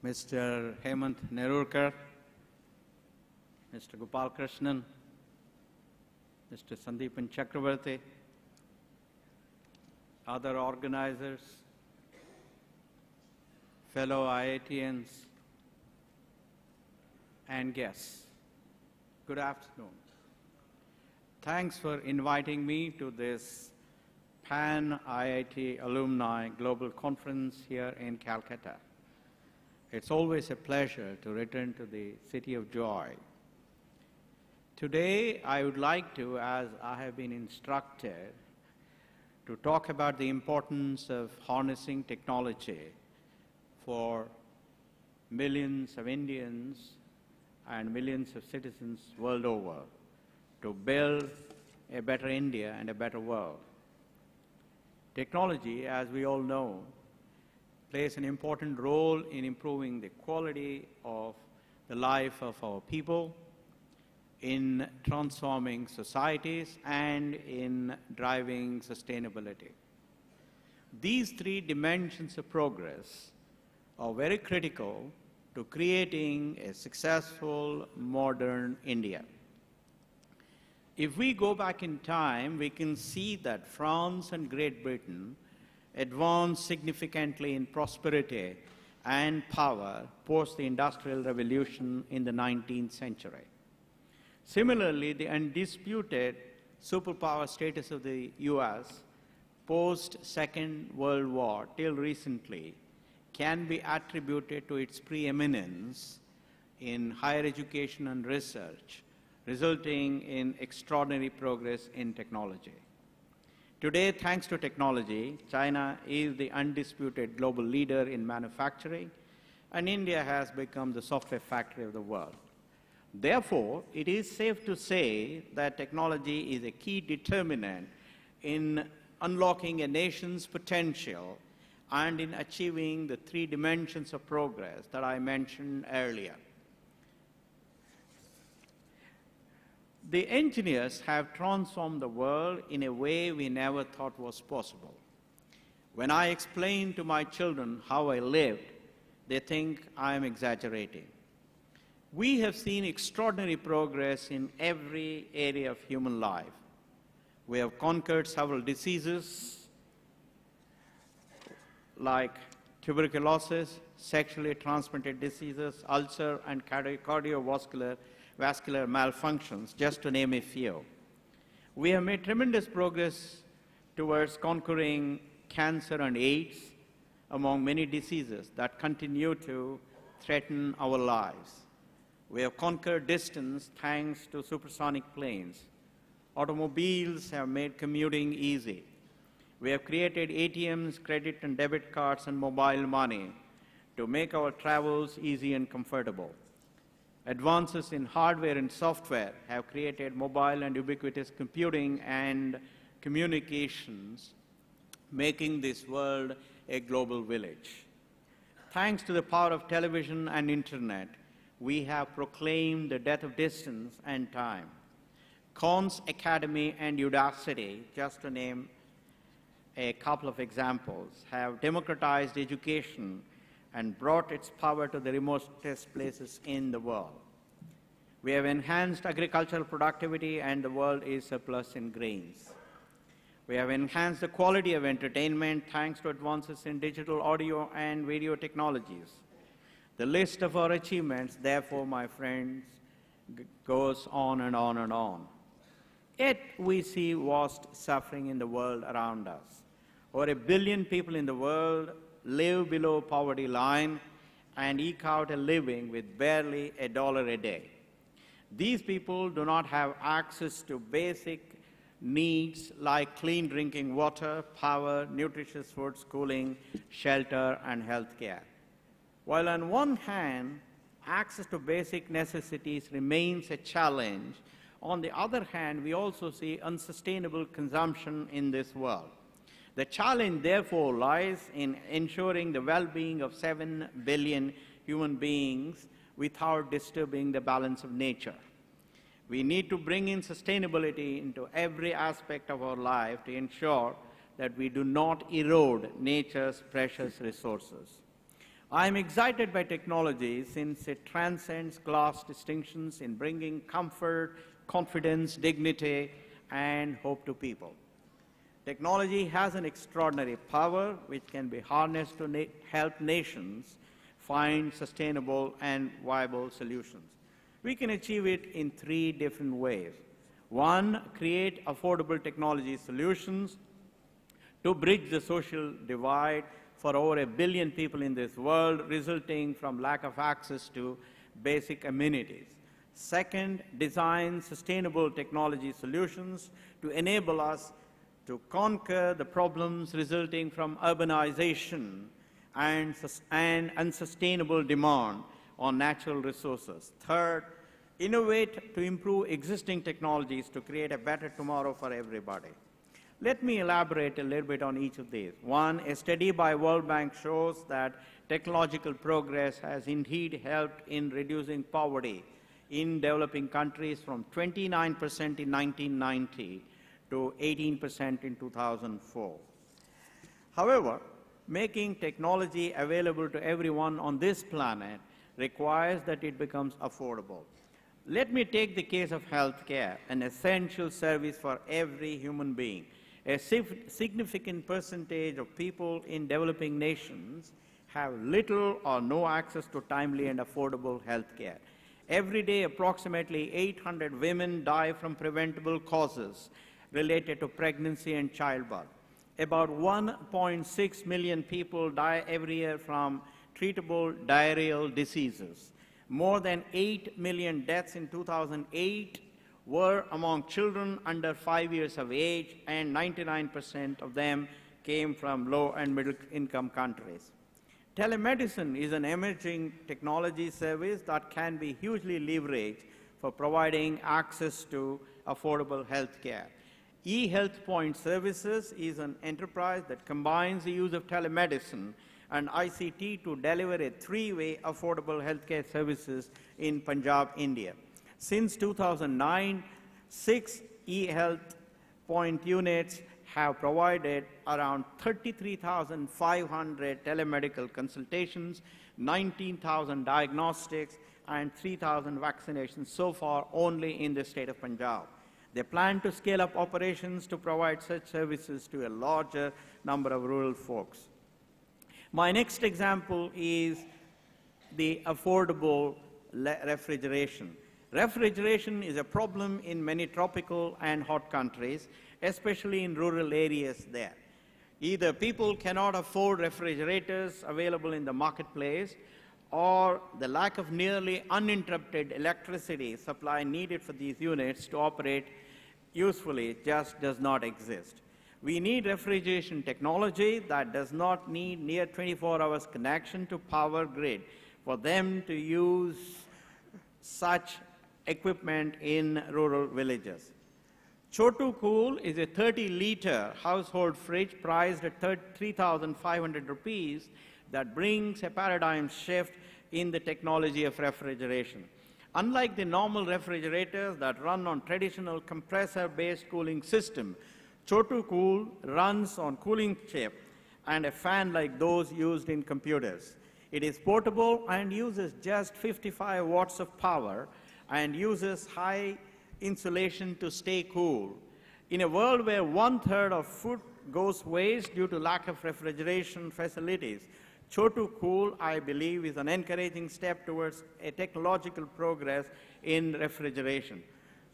Mr. Hemant Nerurkar, Mr. Gopal Krishnan, Mr. Sandeepan Chakravarti, other organizers, fellow IITians, and guests. Good afternoon. Thanks for inviting me to this Pan-IIT Alumni Global Conference here in Calcutta. It's always a pleasure to return to the City of Joy. Today, I would like to, as I have been instructed, to talk about the importance of harnessing technology for millions of Indians and millions of citizens world over to build a better India and a better world. Technology, as we all know, plays an important role in improving the quality of the life of our people, in transforming societies, and in driving sustainability. These three dimensions of progress are very critical to creating a successful modern India. If we go back in time, we can see that France and Great Britain advanced significantly in prosperity and power post the Industrial Revolution in the 19th century. Similarly, the undisputed superpower status of the US post-Second World War till recently can be attributed to its preeminence in higher education and research, resulting in extraordinary progress in technology. Today, thanks to technology, China is the undisputed global leader in manufacturing, and India has become the software factory of the world. Therefore, it is safe to say that technology is a key determinant in unlocking a nation's potential and in achieving the three dimensions of progress that I mentioned earlier. The engineers have transformed the world in a way we never thought was possible. When I explain to my children how I lived, they think I am exaggerating. We have seen extraordinary progress in every area of human life. We have conquered several diseases like tuberculosis, sexually transmitted diseases, ulcer, and cardiovascular malfunctions, just to name a few. We have made tremendous progress towards conquering cancer and AIDS, among many diseases that continue to threaten our lives. We have conquered distance thanks to supersonic planes. Automobiles have made commuting easy. We have created ATMs, credit and debit cards, and mobile money to make our travels easy and comfortable. Advances in hardware and software have created mobile and ubiquitous computing and communications, making this world a global village. Thanks to the power of television and internet, we have proclaimed the death of distance and time. Khan's Academy and Udacity, just to name a couple of examples, have democratized education and brought its power to the remotest places in the world. We have enhanced agricultural productivity, and the world is surplus in grains. We have enhanced the quality of entertainment thanks to advances in digital audio and video technologies. The list of our achievements, therefore, my friends, goes on and on and on. Yet we see vast suffering in the world around us. Over 1 billion people in the world live below poverty line and eke out a living with barely $1 a day. These people do not have access to basic needs like clean drinking water, power, nutritious food, schooling, shelter, and health care. While on one hand, access to basic necessities remains a challenge, on the other hand, we also see unsustainable consumption in this world. The challenge, therefore, lies in ensuring the well-being of 7 billion human beings without disturbing the balance of nature. We need to bring in sustainability into every aspect of our life to ensure that we do not erode nature's precious resources. I'm excited by technology since it transcends class distinctions in bringing comfort, confidence, dignity, and hope to people. Technology has an extraordinary power which can be harnessed to help nations find sustainable and viable solutions. We can achieve it in three different ways. One, create affordable technology solutions to bridge the social divide for over 1 billion people in this world, resulting from lack of access to basic amenities. Second, design sustainable technology solutions to enable us to conquer the problems resulting from urbanization and unsustainable demand on natural resources. Third, innovate to improve existing technologies to create a better tomorrow for everybody. Let me elaborate a little bit on each of these. One, a study by World Bank shows that technological progress has indeed helped in reducing poverty in developing countries from 29% in 1990 to 18% in 2004. However, making technology available to everyone on this planet requires that it becomes affordable. Let me take the case of healthcare, an essential service for every human being. A significant percentage of people in developing nations have little or no access to timely and affordable health care. Every day, approximately 800 women die from preventable causes related to pregnancy and childbirth. About 1.6 million people die every year from treatable diarrheal diseases. More than 8 million deaths in 2008 were among children under 5 years of age, and 99% of them came from low and middle income countries. Telemedicine is an emerging technology service that can be hugely leveraged for providing access to affordable health care. eHealth Point Services is an enterprise that combines the use of telemedicine and ICT to deliver a three-way affordable healthcare services in Punjab, India. Since 2009, 6 eHealth Point units have provided around 33,500 telemedical consultations, 19,000 diagnostics, and 3,000 vaccinations so far only in the state of Punjab. They plan to scale up operations to provide such services to a larger number of rural folks. My next example is the affordable refrigeration. Refrigeration is a problem in many tropical and hot countries, especially in rural areas there. Either people cannot afford refrigerators available in the marketplace, or the lack of nearly uninterrupted electricity supply needed for these units to operate usefully just does not exist. We need refrigeration technology that does not need near 24 hours connection to power grid for them to use such equipment in rural villages. Chotu Cool is a 30-liter household fridge priced at 3,500 rupees that brings a paradigm shift in the technology of refrigeration. Unlike the normal refrigerators that run on traditional compressor-based cooling system, Chotu Cool runs on cooling chip and a fan like those used in computers. It is portable and uses just 55 watts of power and uses high insulation to stay cool. In a world where 1/3 of food goes waste due to lack of refrigeration facilities, Chotu Cool, I believe, is an encouraging step towards a technological progress in refrigeration.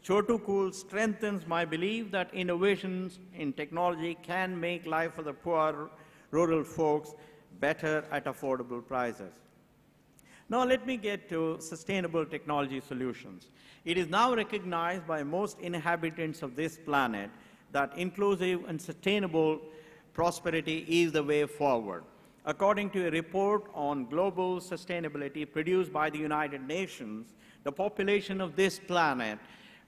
Chotu Cool strengthens my belief that innovations in technology can make life for the poor rural folks better at affordable prices. Now let me get to sustainable technology solutions. It is now recognized by most inhabitants of this planet that inclusive and sustainable prosperity is the way forward. According to a report on global sustainability produced by the United Nations, the population of this planet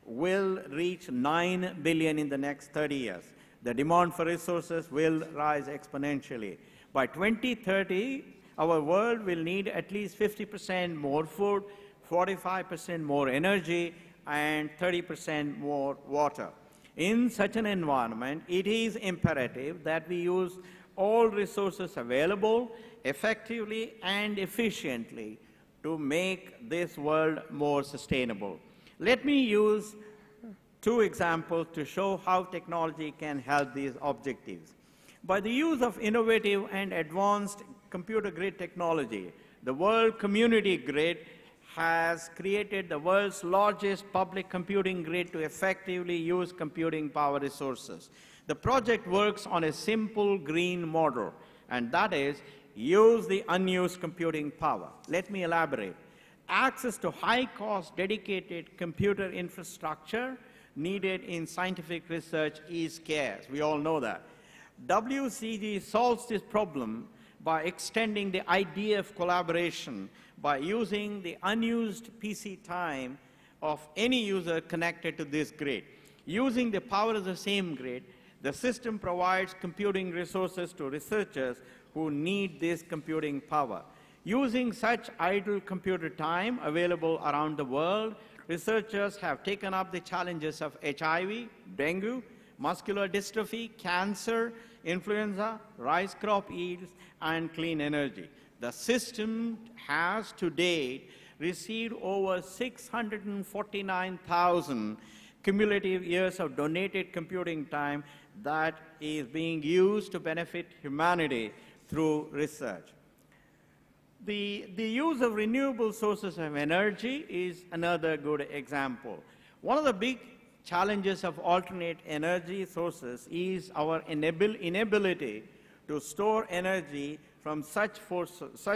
will reach 9 billion in the next 30 years. The demand for resources will rise exponentially. By 2030, our world will need at least 50% more food, 45% more energy, and 30% more water. In such an environment, it is imperative that we use all resources available effectively and efficiently to make this world more sustainable. Let me use two examples to show how technology can help these objectives. By the use of innovative and advanced computer grid technology, the World Community Grid has created the world's largest public computing grid to effectively use computing power resources. The project works on a simple green model, and that is use the unused computing power. Let me elaborate. Access to high-cost dedicated computer infrastructure needed in scientific research is scarce. We all know that. WCG solves this problem by extending the idea of collaboration by using the unused PC time of any user connected to this grid. Using the power of the same grid, the system provides computing resources to researchers who need this computing power. Using such idle computer time available around the world, researchers have taken up the challenges of HIV, dengue, muscular dystrophy, cancer, influenza, rice crop yields, and clean energy. The system has to date received over 649,000 cumulative years of donated computing time that is being used to benefit humanity through research. The use of renewable sources of energy is another good example. One of the big challenges of alternate energy sources is our inability to store energy from such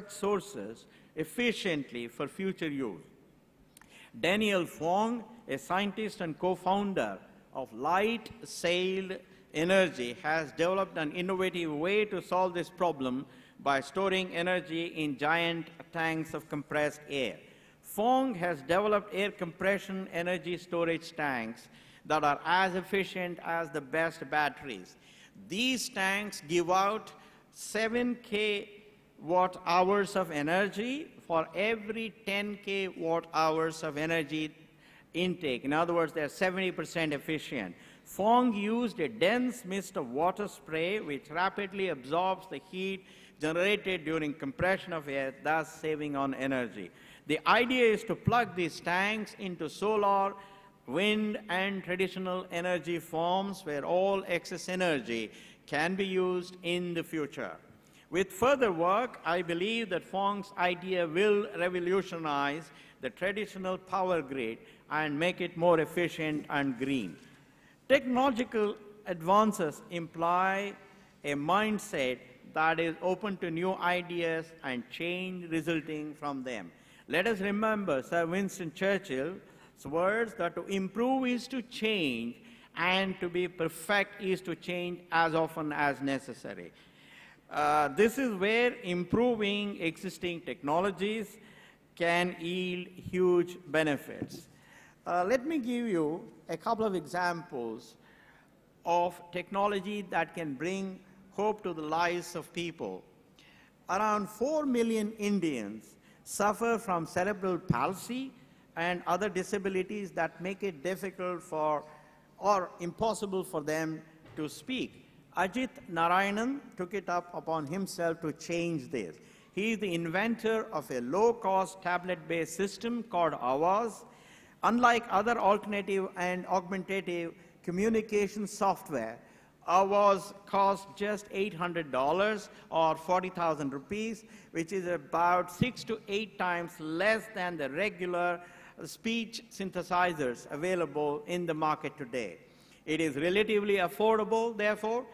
sources efficiently for future use. Daniel Fong, a scientist and co-founder of Light Sail Energy, has developed an innovative way to solve this problem by storing energy in giant tanks of compressed air. Fong has developed air compression energy storage tanks that are as efficient as the best batteries. These tanks give out 7 kWh of energy for every 10 kWh of energy intake. In other words, they're 70% efficient. Fong used a dense mist of water spray which rapidly absorbs the heat generated during compression of air, thus saving on energy. The idea is to plug these tanks into solar, wind, and traditional energy forms where all excess energy can be used in the future. With further work, I believe that Fong's idea will revolutionize the traditional power grid and make it more efficient and green. Technological advances imply a mindset that is open to new ideas and change resulting from them. Let us remember Sir Winston Churchill's words that to improve is to change and to be perfect is to change as often as necessary. This is where improving existing technologies can yield huge benefits. Let me give you a couple of examples of technology that can bring hope to the lives of people. Around 4 million Indians suffer from cerebral palsy and other disabilities that make it difficult for or impossible for them to speak. Ajit Narayanan took it up upon himself to change this. He is the inventor of a low-cost tablet-based system called Avaz. Unlike other alternative and augmentative communication software, Avaz costs just $800 or 40,000 rupees, which is about 6 to 8 times less than the regular speech synthesizers available in the market today. It is relatively affordable, therefore.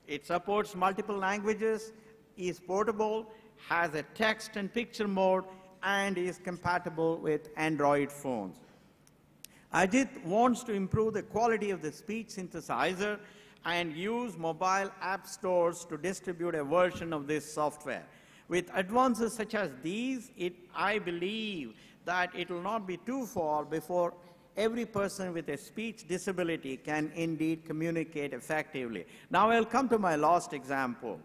It supports multiple languages, is portable, has a text and picture mode, and is compatible with Android phones. Ajit wants to improve the quality of the speech synthesizer and use mobile app stores to distribute a version of this software. With advances such as these, I believe that it will not be too far before every person with a speech disability can indeed communicate effectively. Now I'll come to my last example.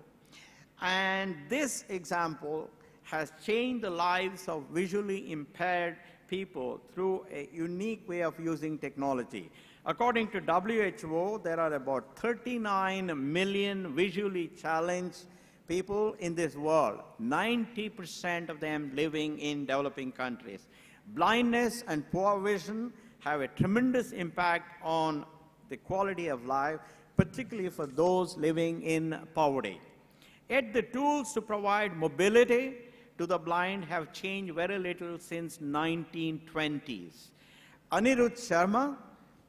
And this example has changed the lives of visually impaired people through a unique way of using technology. According to WHO, there are about 39 million visually challenged people in this world, 90% of them living in developing countries. Blindness and poor vision have a tremendous impact on the quality of life, particularly for those living in poverty. Yet the tools to provide mobility to the blind have changed very little since 1920s. Anirudh Sharma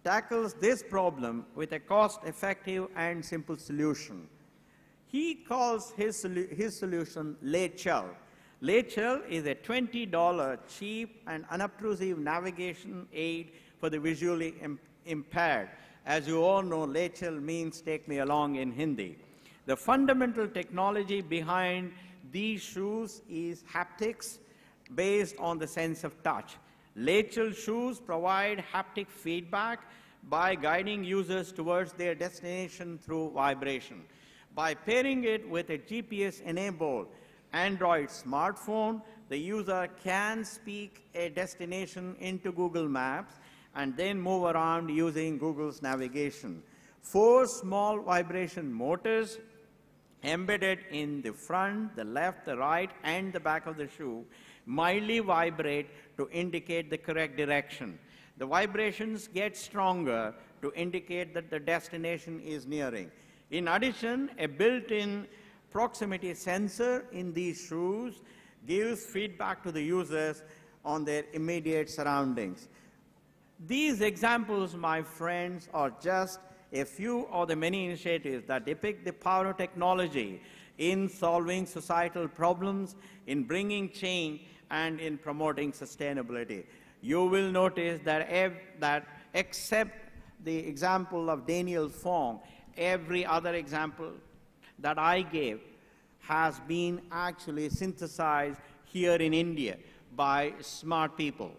tackles this problem with a cost-effective and simple solution. He calls his solution LayChel. LayChel is a $20 cheap and unobtrusive navigation aid for the visually impaired. As you all know, LayChel means take me along in Hindi. The fundamental technology behind these shoes is haptics based on the sense of touch. LayChel shoes provide haptic feedback by guiding users towards their destination through vibration. By pairing it with a GPS-enabled Android smartphone, the user can speak a destination into Google Maps and then move around using Google's navigation. 4 small vibration motors embedded in the front, the left, the right, and the back of the shoe mildly vibrate to indicate the correct direction. The vibrations get stronger to indicate that the destination is nearing. In addition, a built-in proximity sensor in these shoes gives feedback to the users on their immediate surroundings. These examples, my friends, are just a few of the many initiatives that depict the power of technology in solving societal problems, in bringing change, and in promoting sustainability. You will notice that except the example of Daniel Fong, every other example that I gave has been actually synthesized here in India by smart people.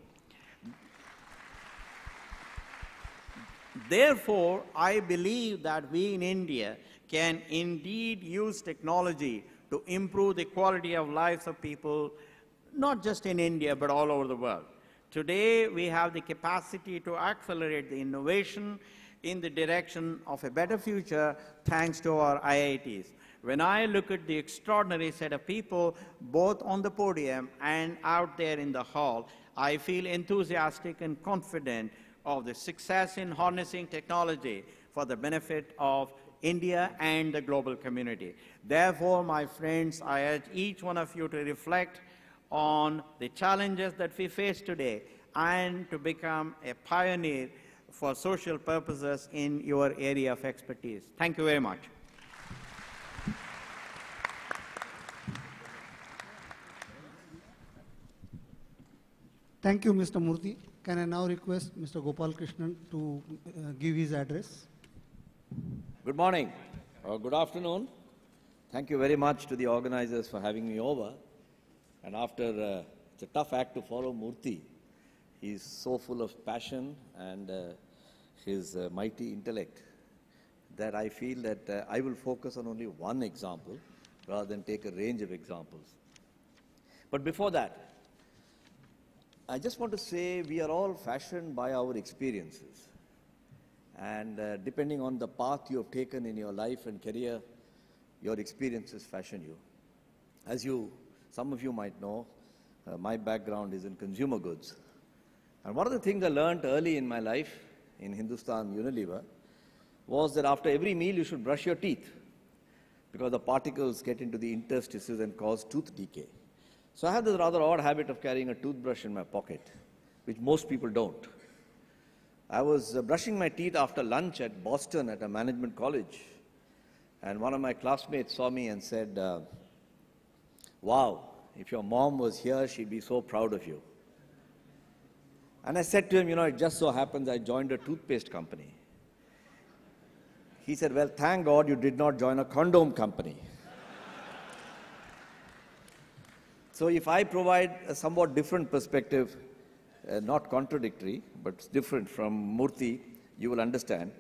Therefore, I believe that we in India can indeed use technology to improve the quality of lives of people, not just in India, but all over the world. Today, we have the capacity to accelerate the innovation in the direction of a better future thanks to our IITs. When I look at the extraordinary set of people, both on the podium and out there in the hall, I feel enthusiastic and confident of the success in harnessing technology for the benefit of India and the global community. Therefore, my friends, I urge each one of you to reflect on the challenges that we face today and to become a pioneer for social purposes in your area of expertise. Thank you very much. Thank you, Mr. Murthy. Can I now request Mr. Gopal Krishnan to give his address? Good morning, or good afternoon. Thank you very much to the organizers for having me over. And after, it's a tough act to follow Murthy. He's so full of passion and his mighty intellect that I feel that I will focus on only one example rather than take a range of examples. But before that, I just want to say we are all fashioned by our experiences. And depending on the path you have taken in your life and career, your experiences fashion you. As some of you might know, my background is in consumer goods. And one of the things I learned early in my life in Hindustan Unilever was that after every meal you should brush your teeth because the particles get into the interstices and cause tooth decay. So I have this rather odd habit of carrying a toothbrush in my pocket, which most people don't. I was brushing my teeth after lunch at Boston at a management college, and one of my classmates saw me and said, wow, if your mom was here, she'd be so proud of you. And I said to him, you know, it just so happens I joined a toothpaste company. He said, well, thank God you did not join a condom company. So if I provide a somewhat different perspective, not contradictory, but different from Murthy, you will understand.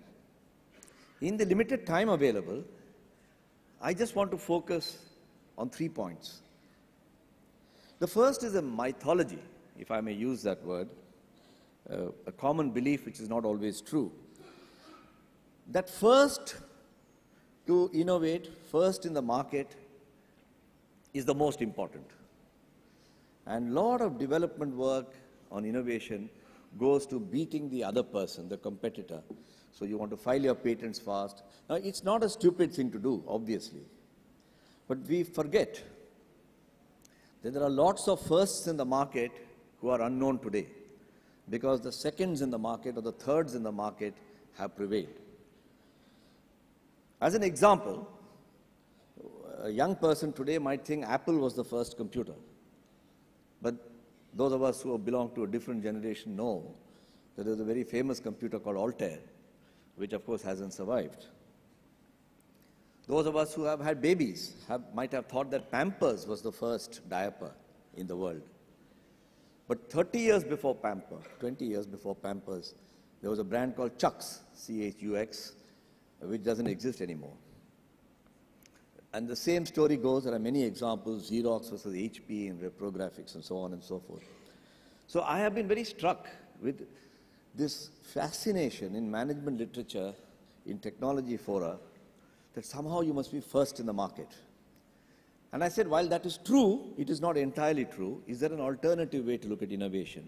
In the limited time available, I just want to focus on 3 points. The first is a mythology, if I may use that word, a common belief which is not always true, that first to innovate, first in the market, is the most important. And a lot of development work on innovation goes to beating the other person, the competitor. So you want to file your patents fast. Now, it's not a stupid thing to do, obviously. But we forget that there are lots of firsts in the market who are unknown today because the seconds in the market or the thirds in the market have prevailed. As an example, a young person today might think Apple was the first computer. But those of us who belong to a different generation know that there's a very famous computer called Altair, which of course hasn't survived. Those of us who have had babies might have thought that Pampers was the first diaper in the world. But 30 years before Pampers, 20 years before Pampers, there was a brand called Chucks, C-H-U-X, which doesn't exist anymore. And the same story goes, there are many examples, Xerox versus HP in reprographics and so on and so forth. So I have been very struck with this fascination in management literature, in technology fora, that somehow you must be first in the market. And I said, while that is true, it is not entirely true. Is there an alternative way to look at innovation?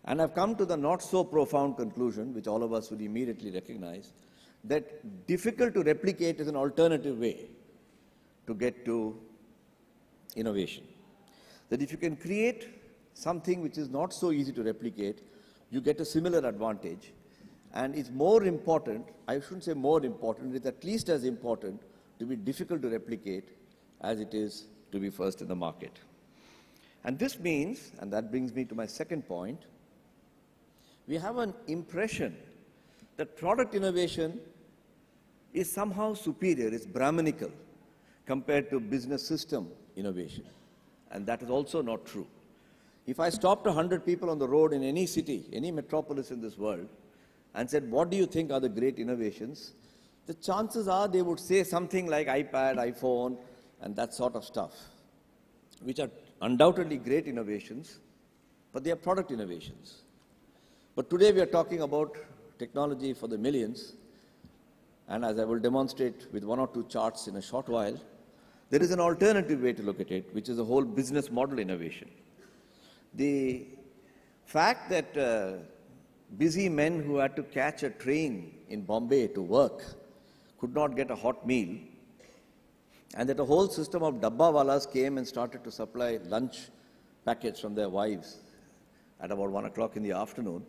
And I've come to the not so profound conclusion, which all of us will immediately recognize, that difficult to replicate is an alternative way to get to innovation. That if you can create something which is not so easy to replicate, you get a similar advantage. And it's more important, I shouldn't say more important, it's at least as important to be difficult to replicate as it is to be first in the market. And this means, and that brings me to my second point, we have an impression that product innovation is somehow superior, it's Brahminical compared to business system innovation. And that is also not true. If I stopped 100 people on the road in any city, any metropolis in this world, and said, what do you think are the great innovations? The chances are they would say something like iPad, iPhone, and that sort of stuff, which are undoubtedly great innovations, but they are product innovations. But today we are talking about technology for the millions, and as I will demonstrate with one or two charts in a short while, there is an alternative way to look at it, which is the whole business model innovation. The fact that busy men who had to catch a train in Bombay to work could not get a hot meal, and that a whole system of dabbawalas came and started to supply lunch packets from their wives at about 1 o'clock in the afternoon,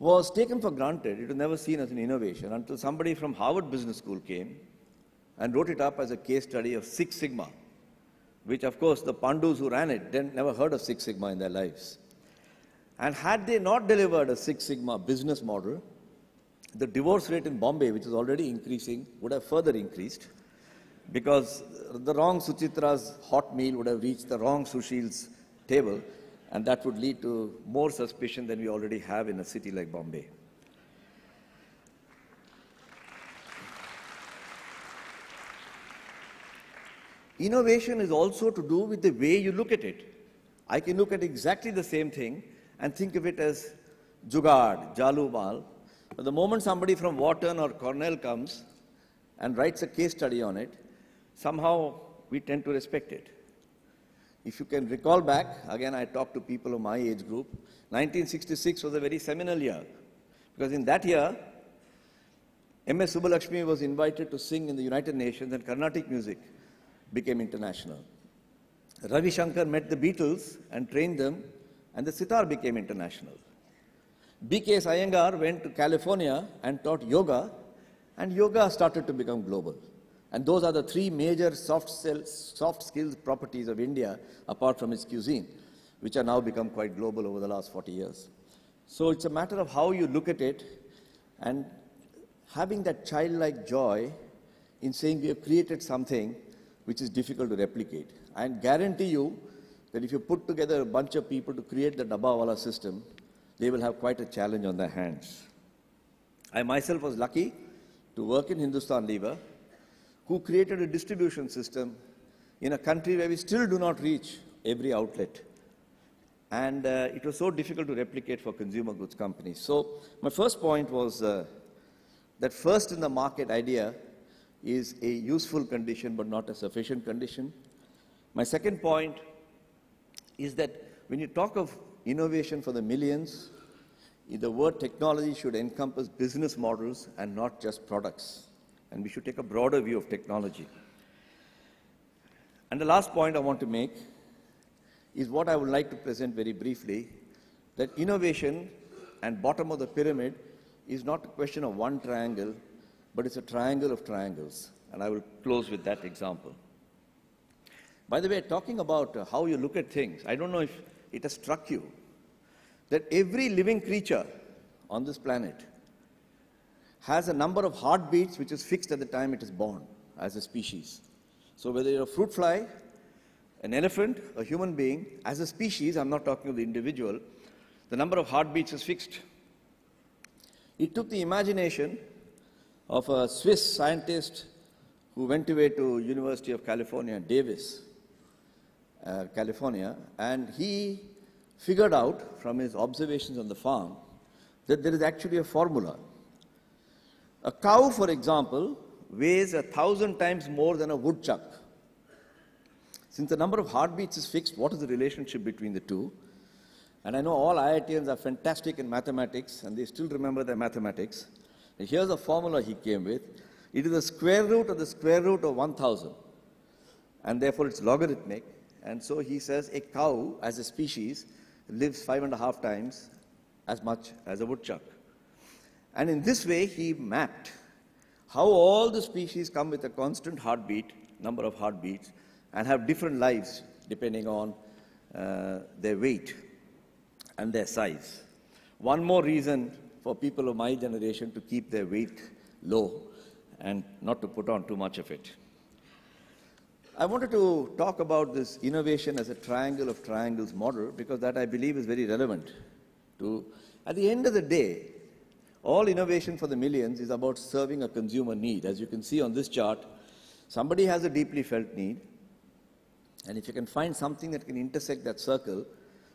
was taken for granted. It was never seen as an innovation until somebody from Harvard Business School came and wrote it up as a case study of Six Sigma, which of course the Pandus who ran it never heard of Six Sigma in their lives. And had they not delivered a Six Sigma business model, the divorce rate in Bombay, which is already increasing, would have further increased, because the wrong Suchitra's hot meal would have reached the wrong Sushil's table, and that would lead to more suspicion than we already have in a city like Bombay. Innovation is also to do with the way you look at it. I can look at exactly the same thing and think of it as jugaad, jalu-mal. But the moment somebody from Wharton or Cornell comes and writes a case study on it, somehow we tend to respect it. If you can recall back, again I talked to people of my age group, 1966 was a very seminal year, because in that year, M.S. Subbulakshmi was invited to sing in the United Nations and Carnatic music became international. Ravi Shankar met the Beatles and trained them, and the sitar became international. B.K.S. Iyengar went to California and taught yoga, and yoga started to become global. And those are the three major soft skills properties of India, apart from its cuisine, which are now become quite global over the last 40 years. So it's a matter of how you look at it and having that childlike joy in saying we have created something which is difficult to replicate. I guarantee you that if you put together a bunch of people to create the dabbawala system, they will have quite a challenge on their hands. I myself was lucky to work in Hindustan Lever, who created a distribution system in a country where we still do not reach every outlet. And it was so difficult to replicate for consumer goods companies. So my first point was that first in the market idea is a useful condition but not a sufficient condition. My second point is that when you talk of innovation for the millions, the word technology should encompass business models and not just products. And we should take a broader view of technology. And the last point I want to make is what I would like to present very briefly, that innovation and bottom of the pyramid is not a question of one triangle, but it's a triangle of triangles. And I will close with that example. By the way, talking about how you look at things, I don't know if it has struck you that every living creature on this planet has a number of heartbeats which is fixed at the time it is born as a species. So whether you're a fruit fly, an elephant, a human being, as a species, I'm not talking of the individual, the number of heartbeats is fixed. It took the imagination of a Swiss scientist who went away to University of California, Davis, California, and he figured out from his observations on the farm that there is actually a formula. A cow, for example, weighs 1,000 times more than a woodchuck. Since the number of heartbeats is fixed, what is the relationship between the two? And I know all IITians are fantastic in mathematics, and they still remember their mathematics. And here's a formula he came with. It is the square root of the square root of 1,000, and therefore it's logarithmic. And so he says a cow, as a species, lives 5.5 times as much as a woodchuck. And in this way, he mapped how all the species come with a constant heartbeat, number of heartbeats, and have different lives depending on their weight and their size. One more reason for people of my generation to keep their weight low and not to put on too much of it. I wanted to talk about this innovation as a triangle of triangles model because that I believe is very relevant to, at the end of the day, all innovation for the millions is about serving a consumer need. As you can see on this chart, somebody has a deeply felt need, and if you can find something that can intersect that circle,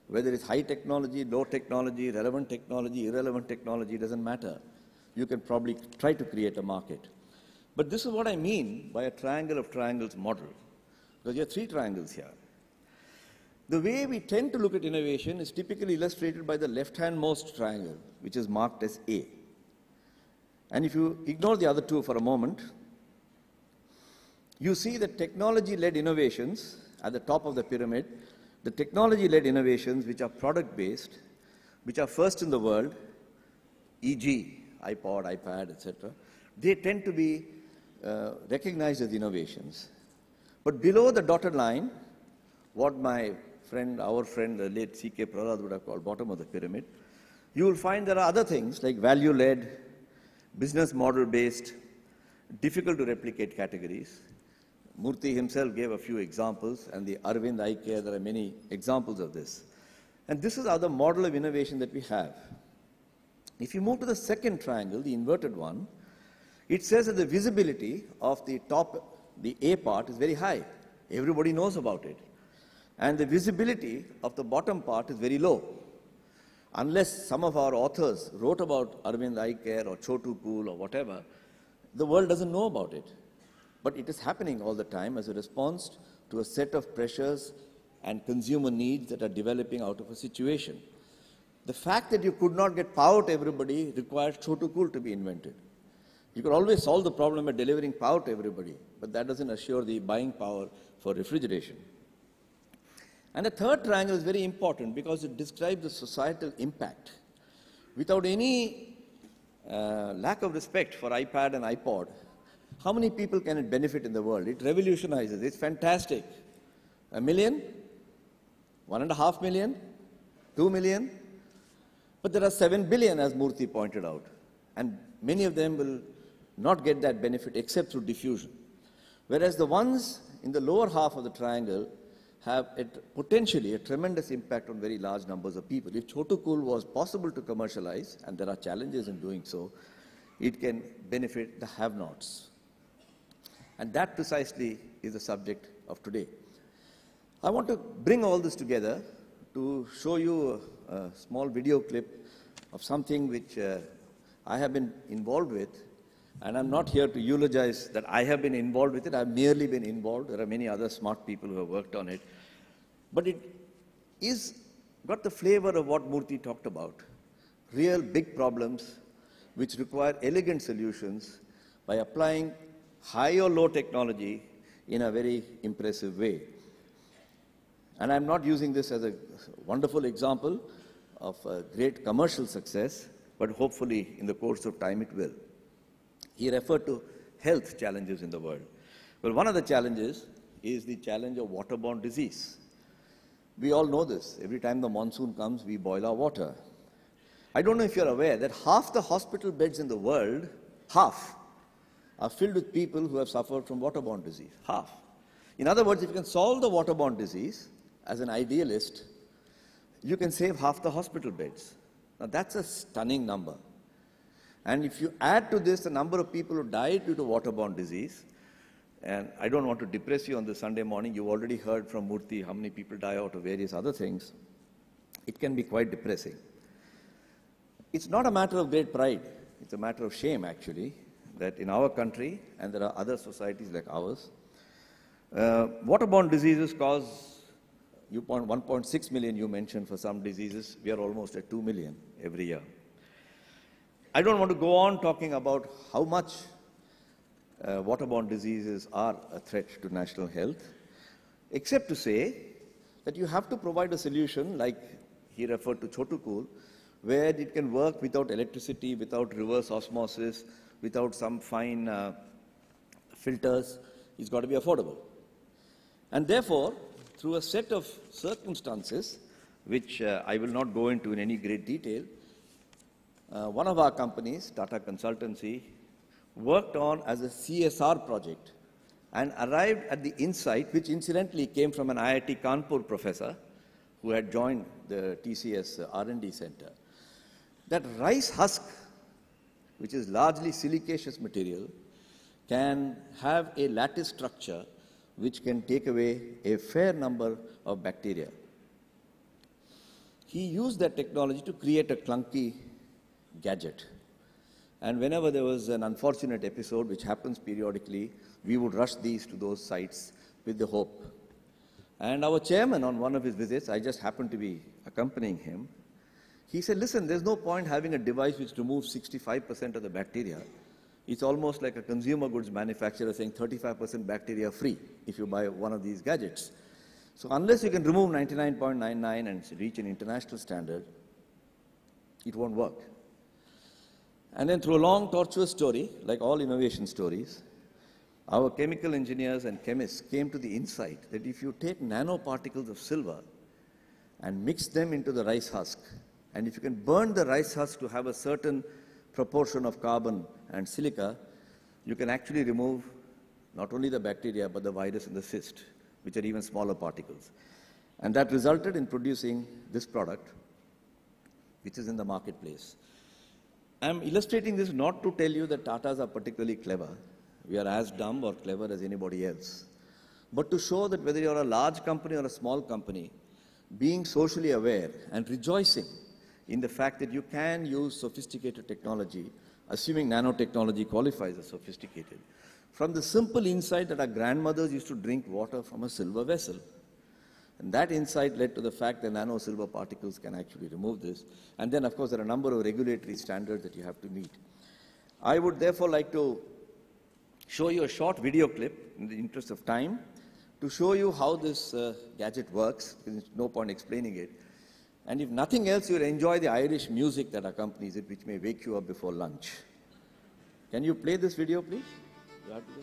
whether it's high technology, low technology, relevant technology, irrelevant technology, doesn't matter. You can probably try to create a market. But this is what I mean by a triangle of triangles model, because you have three triangles here. The way we tend to look at innovation is typically illustrated by the left-handmost triangle, which is marked as A. And if you ignore the other two for a moment, you see that technology-led innovations at the top of the pyramid, the technology-led innovations which are product-based, which are first in the world, e.g. iPod, iPad, etc., they tend to be recognized as innovations. But below the dotted line, what my friend, our friend, the late C.K. Prasad would have called bottom of the pyramid, you will find there are other things like value-led, business model-based, difficult to replicate categories. Murthy himself gave a few examples, and the Arvind Eye Care, there are many examples of this. And this is other model of innovation that we have. If you move to the second triangle, the inverted one, it says that the visibility of the top, the A part, is very high. Everybody knows about it. And the visibility of the bottom part is very low. Unless some of our authors wrote about Arvind Eye Care or Chotu Cool or whatever, the world doesn't know about it. But it is happening all the time as a response to a set of pressures and consumer needs that are developing out of a situation. The fact that you could not get power to everybody requires Chotu Cool to be invented. You could always solve the problem by delivering power to everybody, but that doesn't assure the buying power for refrigeration. And the third triangle is very important because it describes the societal impact. Without any lack of respect for iPad and iPod, how many people can it benefit in the world? It revolutionizes. It's fantastic. 1 million? 1.5 million? 2 million? But there are 7 billion, as Murthy pointed out. And many of them will not get that benefit except through diffusion. Whereas the ones in the lower half of the triangle have potentially a tremendous impact on very large numbers of people. If Chotu Cool was possible to commercialize, and there are challenges in doing so, it can benefit the have-nots. And that precisely is the subject of today. I want to bring all this together to show you a small video clip of something which I have been involved with And I'm not here to eulogize that I have been involved with it. I've merely been involved. There are many other smart people who have worked on it. But it is got the flavor of what Murthy talked about. Real big problems which require elegant solutions by applying high or low technology in a very impressive way. And I'm not using this as a wonderful example of a great commercial success, but hopefully in the course of time it will. He referred to health challenges in the world. Well, one of the challenges is the challenge of waterborne disease. We all know this. Every time the monsoon comes, we boil our water. I don't know if you're aware that half the hospital beds in the world, half, are filled with people who have suffered from waterborne disease. Half. In other words, if you can solve the waterborne disease, as an idealist, you can save half the hospital beds. Now that's a stunning number. And if you add to this the number of people who died due to waterborne disease, and I don't want to depress you on this Sunday morning, you already heard from Murthy how many people die out of various other things, it can be quite depressing. It's not a matter of great pride, it's a matter of shame actually, that in our country, and there are other societies like ours, waterborne diseases cause 1.6 million you mentioned for some diseases. We are almost at 2 million every year. I don't want to go on talking about how much waterborne diseases are a threat to national health, except to say that you have to provide a solution, like he referred to Chotukul, where it can work without electricity, without reverse osmosis, without some fine filters. It's got to be affordable. And therefore, through a set of circumstances, which I will not go into in any great detail, one of our companies, Tata Consultancy, worked on as a CSR project and arrived at the insight, which incidentally came from an IIT Kanpur professor who had joined the TCS R&D center, that rice husk, which is largely silicaceous material, can have a lattice structure which can take away a fair number of bacteria. He used that technology to create a clunky gadget. And whenever there was an unfortunate episode, which happens periodically, we would rush these to those sites with the hope. And our chairman, on one of his visits, I just happened to be accompanying him, he said, listen, there's no point having a device which removes 65% of the bacteria. It's almost like a consumer goods manufacturer saying 35% bacteria free if you buy one of these gadgets. So unless you can remove 99.99 and reach an international standard, it won't work. And then through a long, tortuous story, like all innovation stories, our chemical engineers and chemists came to the insight that if you take nanoparticles of silver and mix them into the rice husk, and if you can burn the rice husk to have a certain proportion of carbon and silica, you can actually remove not only the bacteria, but the virus and the cyst, which are even smaller particles. And that resulted in producing this product, which is in the marketplace. I'm illustrating this not to tell you that Tatas are particularly clever. We are as dumb or clever as anybody else. But to show that whether you're a large company or a small company, being socially aware and rejoicing in the fact that you can use sophisticated technology, assuming nanotechnology qualifies as sophisticated, from the simple insight that our grandmothers used to drink water from a silver vessel. And that insight led to the fact that nano silver particles can actually remove this. And then, of course, there are a number of regulatory standards that you have to meet. I would therefore like to show you a short video clip in the interest of time to show you how this gadget works. There's no point explaining it. And if nothing else, you'll enjoy the Irish music that accompanies it, which may wake you up before lunch. Can you play this video, please? You have to do.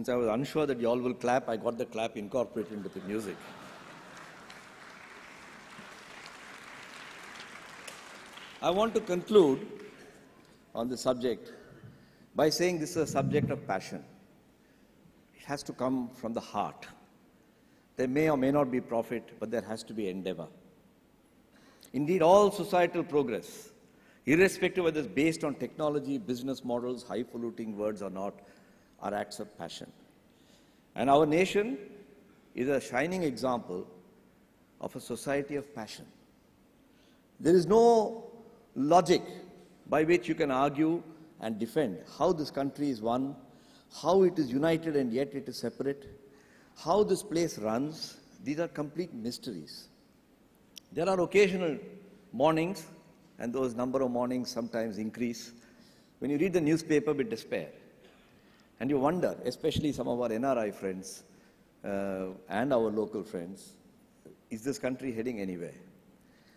since I was unsure that you all will clap, I got the clap incorporated into the music. I want to conclude on the subject by saying this is a subject of passion. It has to come from the heart. There may or may not be profit, but there has to be endeavor. Indeed, all societal progress, irrespective of whether it's based on technology, business models, highfalutin words or not, are acts of passion. And our nation is a shining example of a society of passion. There is no logic by which you can argue and defend how this country is one, how it is united and yet it is separate, how this place runs. These are complete mysteries. There are occasional mornings, and those number of mornings sometimes increase, when you read the newspaper with despair. And you wonder, especially some of our NRI friends and our local friends, is this country heading anywhere?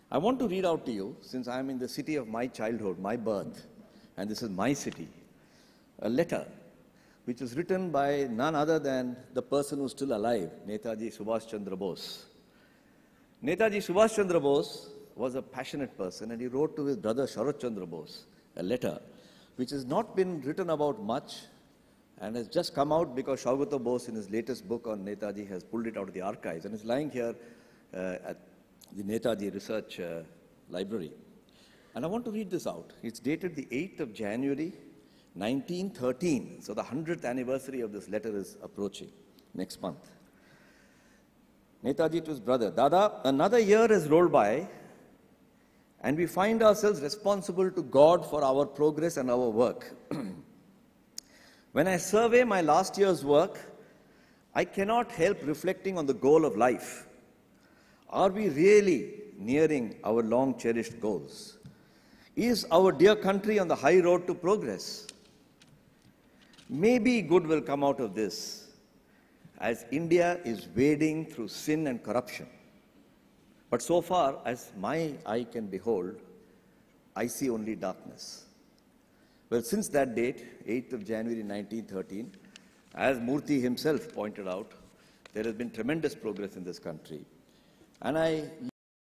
I want to read out to you, since I am in the city of my childhood, my birth, and this is my city, a letter which was written by none other than the person who is still alive, Netaji Subhash Chandra Bose. Netaji Subhash Chandra Bose was a passionate person, and he wrote to his brother Sharat Chandra Bose a letter which has not been written about much and has just come out because Shaugata Bose in his latest book on Netaji has pulled it out of the archives and is lying here at the Netaji Research Library. And I want to read this out. It's dated the 8th of January, 1913. So the 100th anniversary of this letter is approaching next month. Netaji to his brother, Dada, another year has rolled by and we find ourselves responsible to God for our progress and our work. When I survey my last year's work, I cannot help reflecting on the goal of life. Are we really nearing our long-cherished goals? Is our dear country on the high road to progress? Maybe good will come out of this, as India is wading through sin and corruption. But so far as my eye can behold, I see only darkness. Well, since that date, 8th of January 1913, as Murthy himself pointed out, there has been tremendous progress in this country. And I